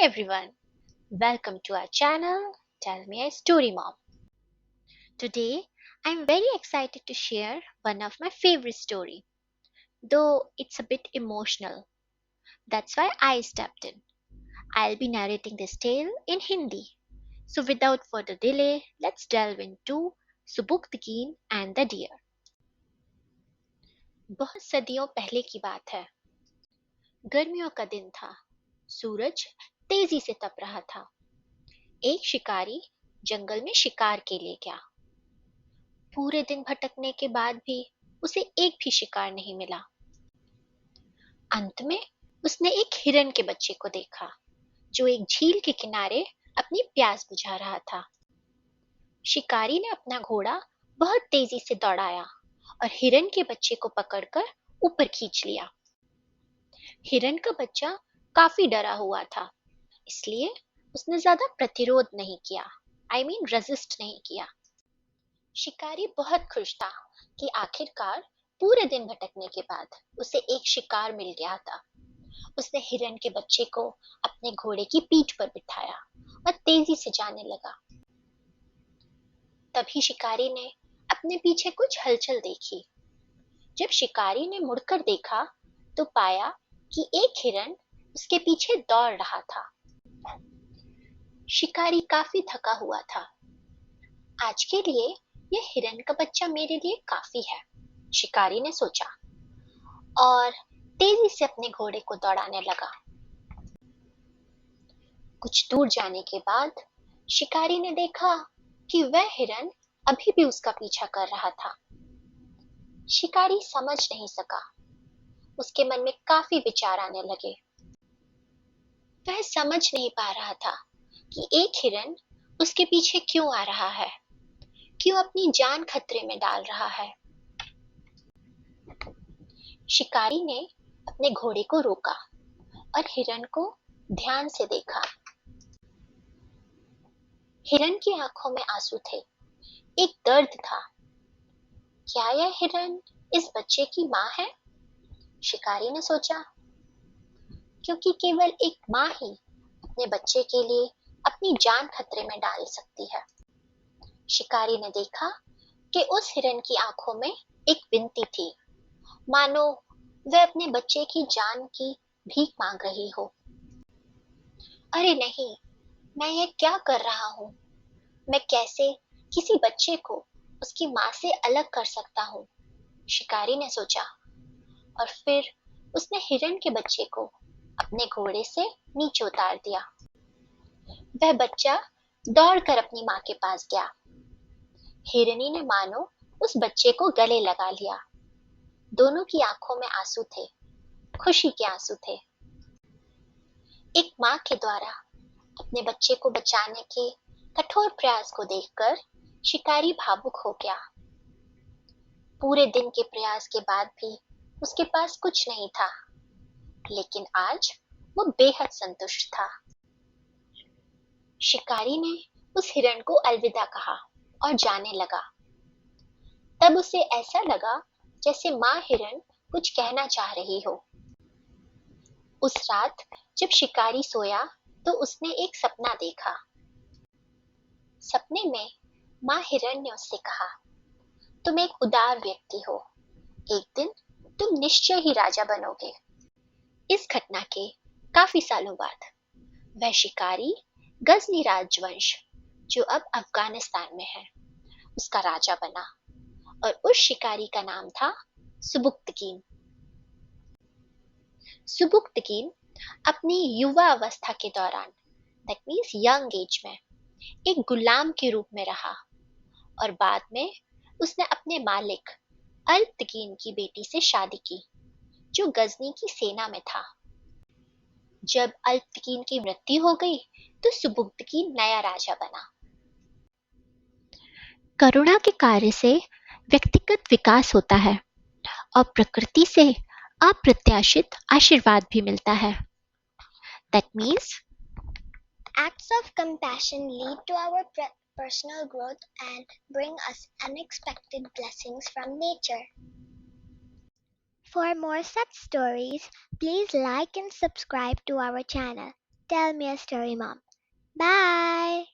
everyone, welcome to our channel Tell Me a Story Mom. Today I'm very excited to share one of my favorite story, though it's a bit emotional. That's why I stepped in. I'll be narrating this tale in Hindi. So without further delay, let's delve into Subuktigin and the Deer. बहुत सदियों पहले की बात है। गर्मियों का दिन था। सूरज तेजी से तप रहा था। एक शिकारी जंगल में शिकार के लिए गया। पूरे दिन भटकने के बाद भी उसे एक भी शिकार नहीं मिला। अंत में उसने एक हिरन के बच्चे को देखा जो एक झील के किनारे अपनी प्यास बुझा रहा था। शिकारी ने अपना घोड़ा बहुत तेजी से दौड़ाया और हिरन के बच्चे को पकड़कर ऊपर खींच लिया। हिरन का बच्चा काफी डरा हुआ था, इसलिए उसने ज्यादा प्रतिरोध नहीं किया, रेजिस्ट नहीं किया। शिकारी बहुत खुश था कि आखिरकार पूरे दिन भटकने के बाद उसे एक शिकार मिल गया था। उसने हिरन के बच्चे को अपने घोड़े की पीठ पर बिठाया और तेजी से जाने लगा। तभी शिकारी ने अपने पीछे कुछ हलचल देखी। जब शिकारी ने मुड़कर देखा तो पाया कि एक हिरन उसके पीछे दौड़ रहा था। शिकारी काफी थका हुआ था। आज के लिए यह हिरन का बच्चा मेरे लिए काफी है, शिकारी ने सोचा और तेजी से अपने घोड़े को दौड़ाने लगा। कुछ दूर जाने के बाद शिकारी ने देखा कि वह हिरन अभी भी उसका पीछा कर रहा था। शिकारी समझ नहीं सका। उसके मन में काफी विचार आने लगे। वह समझ नहीं पा रहा था कि एक हिरन उसके पीछे क्यों आ रहा है, क्यों अपनी जान खतरे में डाल रहा है। शिकारी ने अपने घोड़े को रोका और हिरन को ध्यान से देखा। हिरन की आंखों में आंसू थे, एक दर्द था। क्या यह हिरन इस बच्चे की माँ है? शिकारी ने सोचा, क्योंकि केवल एक माँ ही अपने बच्चे के लिए अपनी जान खतरे में डाल सकती है। शिकारी ने देखा कि उस हिरन की आंखों में एक विनती थी, मानो वह अपने बच्चे की जान की भीख मांग रही हो। अरे नहीं, मैं ये क्या कर रहा हूँ? मैं कैसे किसी बच्चे को उसकी माँ से अलग कर सकता हूँ? शिकारी ने सोचा और फिर उसने हिरन के बच्चे को अपने घोड़े से नीचे उतार दिया। वह बच्चा दौड़कर अपनी माँ के पास गया। हिरनी ने मानो उस बच्चे को गले लगा लिया। दोनों की आंखों में आंसू थे, खुशी के आंसू थे। एक माँ के द्वारा अपने बच्चे को बचाने के कठोर प्रयास को देखकर शिकारी भावुक हो गया। पूरे दिन के प्रयास के बाद भी उसके पास कुछ नहीं था, लेकिन आज वो बेहद संतुष्ट था। शिकारी ने उस हिरन को अलविदा कहा और जाने लगा। तब उसे ऐसा लगा जैसे माँ हिरन कुछ कहना चाह रही हो। उस रात जब शिकारी सोया तो उसने एक सपना देखा। सपने में माँ हिरन ने उससे कहा, तुम एक उदार व्यक्ति हो, एक दिन तुम निश्चय ही राजा बनोगे। इस घटना के काफी सालों बाद वह शिकारी गजनी राजवंश, जो अब अफगानिस्तान में है, उसका राजा बना और उस शिकारी का नाम था सुबुक्तकीन। सुबुक्तकीन अपनी युवा अवस्था के दौरान, दैट मीन्स यंग एज में, एक गुलाम के रूप में रहा और बाद में उसने अपने मालिक अल्तकीन की बेटी से शादी की, जो गजनी की सेना में था। जब अल्तकीन की मृत्यु हो गई तो सुबुक्तकीन नया राजा बना। करुणा के कार्य से व्यक्तिगत विकास होता है और प्रकृति से अप्रत्याशित आशीर्वाद भी मिलता है। That means acts of compassion lead to our personal growth and bring us unexpected blessings from nature. For more such stories, please like and subscribe to our channel. Tell Me a Story Mom. Bye!